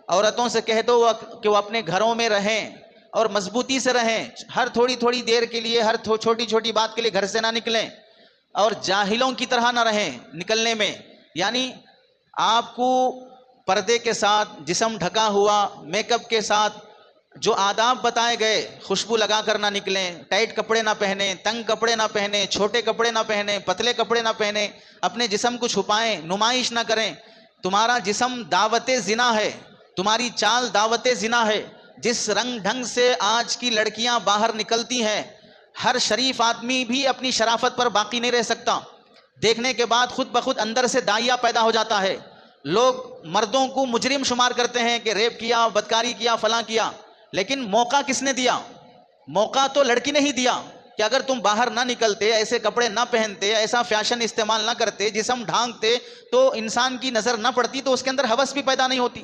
औरतों से कह दो कि वो अपने घरों में रहें और मजबूती से रहें, हर थोड़ी थोड़ी देर के लिए, हर छोटी छोटी बात के लिए घर से ना निकलें और जाहिलों की तरह ना रहें निकलने में। यानी आपको पर्दे के साथ, जिस्म ढका हुआ, मेकअप के साथ जो आदाब बताए गए, खुशबू लगा कर ना निकलें, टाइट कपड़े ना पहने, तंग कपड़े ना पहने, छोटे कपड़े ना पहने, पतले कपड़े ना पहने, अपने जिस्म को छुपाएं, नुमाइश ना करें। तुम्हारा जिस्म दावते जिना है, तुम्हारी चाल दावते जिना है। जिस रंग ढंग से आज की लड़कियां बाहर निकलती हैं, हर शरीफ आदमी भी अपनी शराफत पर बाकी नहीं रह सकता। देखने के बाद खुद ब खुद अंदर से दाइया पैदा हो जाता है। लोग मर्दों को मुजरिम शुमार करते हैं कि रेप किया, बदकारी किया, फलां किया, लेकिन मौका किसने दिया? मौका तो लड़की ने ही दिया कि अगर तुम बाहर ना निकलते, ऐसे कपड़े ना पहनते, ऐसा फैशन इस्तेमाल ना करते, जिस्म ढांकते, तो इंसान की नजर ना पड़ती, तो उसके अंदर हवस भी पैदा नहीं होती।